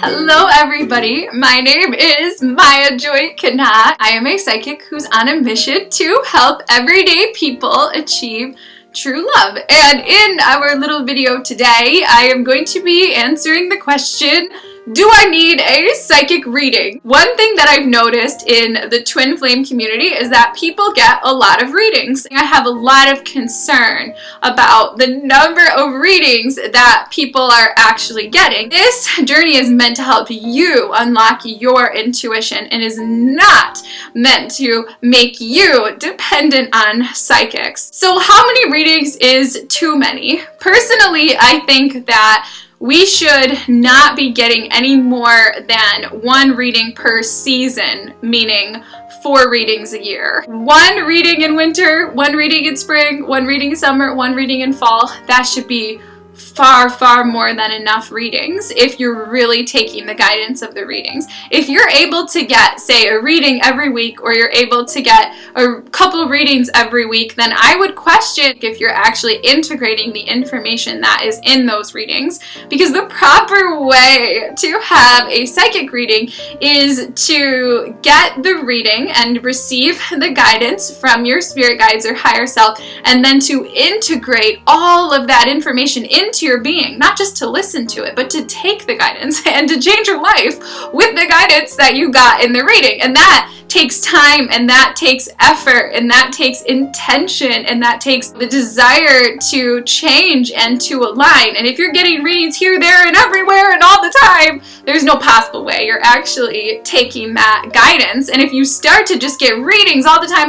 Hello everybody, my name is Maya Joy KahNah. I am a psychic who's on a mission to help everyday people achieve true love. And in our little video today, I am going to be answering the question, do I need a psychic reading? One thing that I've noticed in the twin flame community is that people get a lot of readings. I have a lot of concern about the number of readings that people are actually getting. This journey is meant to help you unlock your intuition and is not meant to make you dependent on psychics. So how many readings is too many? Personally, I think that we should not be getting any more than one reading per season, meaning 4 readings a year. 1 reading in winter, 1 reading in spring, 1 reading in summer, 1 reading in fall. That should be far more than enough readings if you're really taking the guidance of the readings. If you're able to get, say, a reading every week, or you're able to get a couple readings every week, then I would question if you're actually integrating the information that is in those readings, because the proper way to have a psychic reading is to get the reading and receive the guidance from your spirit guides or higher self, and then to integrate all of that information into your being, not just to listen to it, but to take the guidance and to change your life with the guidance that you got in the reading. And that takes time, and that takes effort, and that takes intention, and that takes the desire to change and to align. And if you're getting readings here, there, and everywhere and all the time, there's no possible way you're actually taking that guidance. And if you start to just get readings all the time,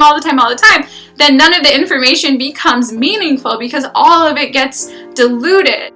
then none of the information becomes meaningful because all of it gets diluted.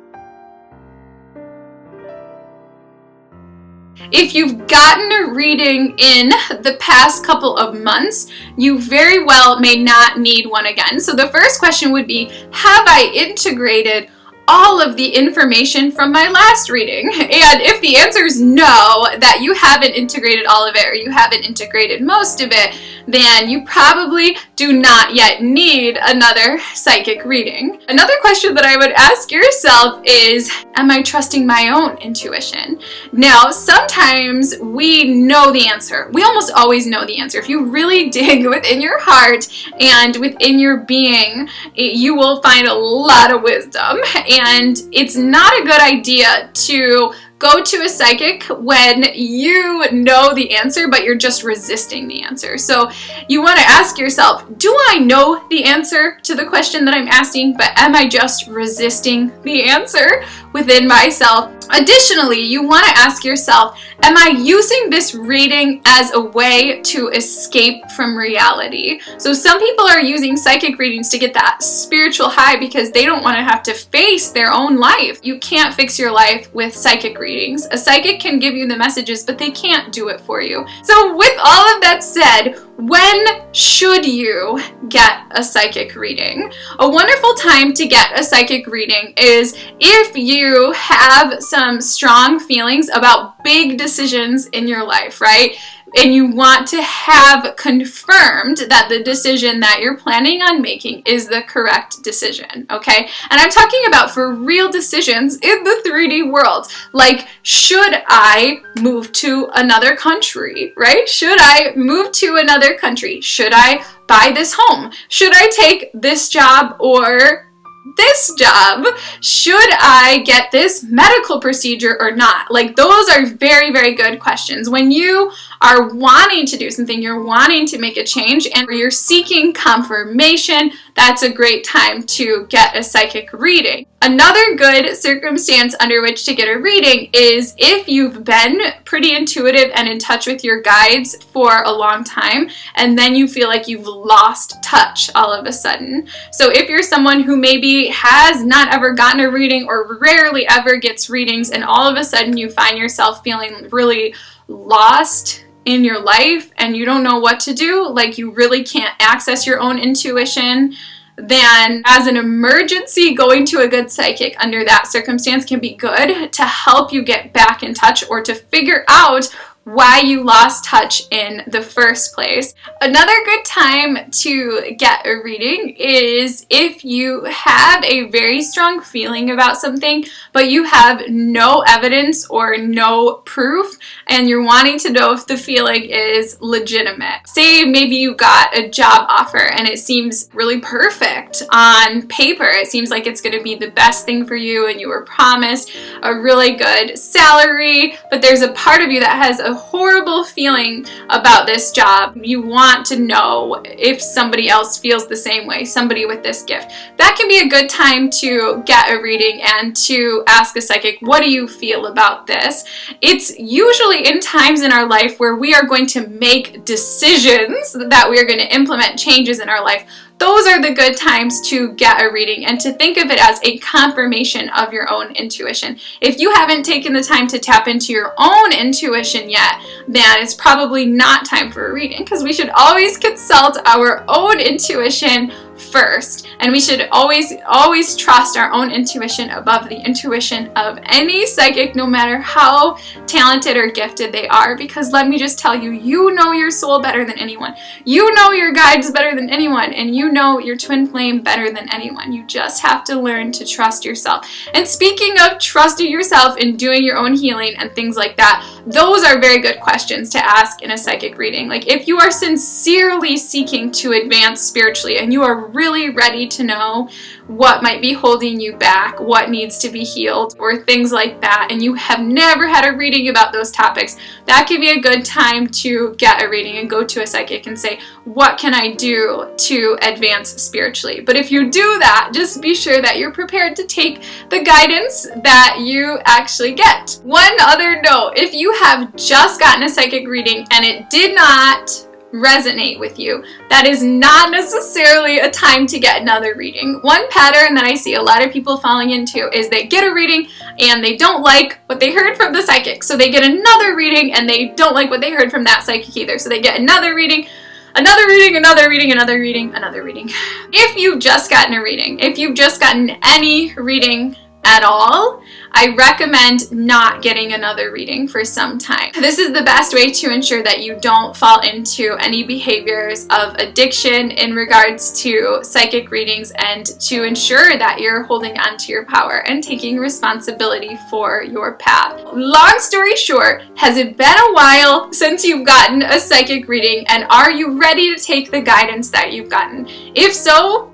If you've gotten a reading in the past couple of months, you very well may not need one again. So the first question would be, have I integrated all of the information from my last reading? And if the answer is no, that you haven't integrated all of it, or you haven't integrated most of it, then you probably do not yet need another psychic reading. Another question that I would ask yourself is, am I trusting my own intuition? Now, sometimes we know the answer. We almost always know the answer. If you really dig within your heart and within your being, you will find a lot of wisdom. And it's not a good idea to go to a psychic when you know the answer, but you're just resisting the answer. So you want to ask yourself, do I know the answer to the question that I'm asking, but am I just resisting the answer within myself? Additionally, you want to ask yourself, am I using this reading as a way to escape from reality? So some people are using psychic readings to get that spiritual high because they don't want to have to face their own life. You can't fix your life with psychic readings. A psychic can give you the messages, but they can't do it for you. So with all of that said, when should you get a psychic reading? A wonderful time to get a psychic reading is if you have some strong feelings about big decisions in your life, right? And you want to have confirmed that the decision that you're planning on making is the correct decision, okay? And I'm talking about for real decisions in the 3D world, like, should I move to another country, right? Should I move to another country? Should I buy this home? Should I take this job or this job? Should I get this medical procedure or not? Like, those are very good questions. When you are wanting to do something, you're wanting to make a change, and you're seeking confirmation, that's a great time to get a psychic reading. Another good circumstance under which to get a reading is if you've been pretty intuitive and in touch with your guides for a long time, and then you feel like you've lost touch all of a sudden. So if you're someone who maybe has not ever gotten a reading or rarely ever gets readings, and all of a sudden you find yourself feeling really lost in your life and you don't know what to do, like you really can't access your own intuition, then as an emergency, going to a good psychic under that circumstance can be good to help you get back in touch or to figure out why you lost touch in the first place. Another good time to get a reading is if you have a very strong feeling about something, but you have no evidence or no proof, and you're wanting to know if the feeling is legitimate. Say maybe you got a job offer and it seems really perfect on paper. It seems like it's going to be the best thing for you, and you were promised a really good salary, but there's a part of you that has a horrible feeling about this job. You want to know if somebody else feels the same way, somebody with this gift. That can be a good time to get a reading and to ask a psychic, what do you feel about this? It's usually in times in our life where we are going to make decisions, that we are going to implement changes in our life. Those are the good times to get a reading and to think of it as a confirmation of your own intuition. If you haven't taken the time to tap into your own intuition yet, then it's probably not time for a reading, because we should always consult our own intuition first, and we should always trust our own intuition above the intuition of any psychic, no matter how talented or gifted they are. Because let me just tell you, you know your soul better than anyone, you know your guides better than anyone, and you know your twin flame better than anyone. You just have to learn to trust yourself. And speaking of trusting yourself and doing your own healing and things like that, those are very good questions to ask in a psychic reading. Like, if you are sincerely seeking to advance spiritually and you are really ready to know what might be holding you back, what needs to be healed, or things like that, and you have never had a reading about those topics, that could be a good time to get a reading and go to a psychic and say, what can I do to advance spiritually? But if you do that, just be sure that you're prepared to take the guidance that you actually get. One other note, if you have just gotten a psychic reading and it did not resonate with you, that is not necessarily a time to get another reading. One pattern that I see a lot of people falling into is they get a reading and they don't like what they heard from the psychic, so they get another reading and they don't like what they heard from that psychic either, so they get another reading, another reading, another reading, another reading, another reading. If you've just gotten a reading, if you've just gotten any reading at all, I recommend not getting another reading for some time. This is the best way to ensure that you don't fall into any behaviors of addiction in regards to psychic readings, and to ensure that you're holding on to your power and taking responsibility for your path. Long story short, has it been a while since you've gotten a psychic reading, and are you ready to take the guidance that you've gotten? If so,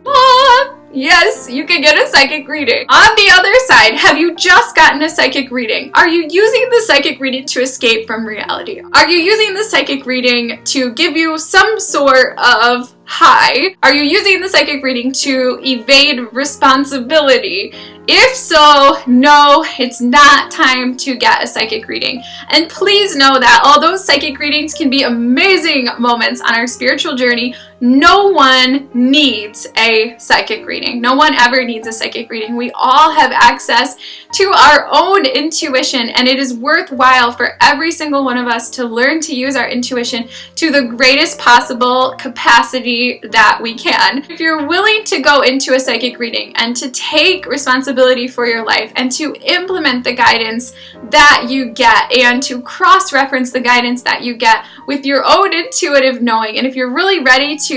yes, you can get a psychic reading. On the other side, have you just gotten a psychic reading? Are you using the psychic reading to escape from reality? Are you using the psychic reading to give you some sort of high? Are you using the psychic reading to evade responsibility? If so, no, it's not time to get a psychic reading. And please know that although psychic readings can be amazing moments on our spiritual journey, no one needs a psychic reading. No one ever needs a psychic reading. We all have access to our own intuition, and it is worthwhile for every single one of us to learn to use our intuition to the greatest possible capacity that we can. If you're willing to go into a psychic reading and to take responsibility for your life and to implement the guidance that you get and to cross-reference the guidance that you get with your own intuitive knowing, and if you're really ready to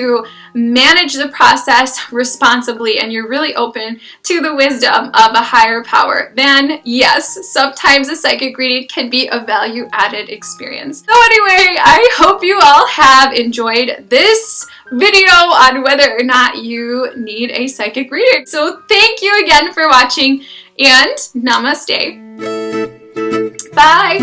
manage the process responsibly and you're really open to the wisdom of a higher power, then yes, sometimes a psychic reading can be a value-added experience. So anyway, I hope you all have enjoyed this video on whether or not you need a psychic reading. So thank you again for watching, and namaste. Bye.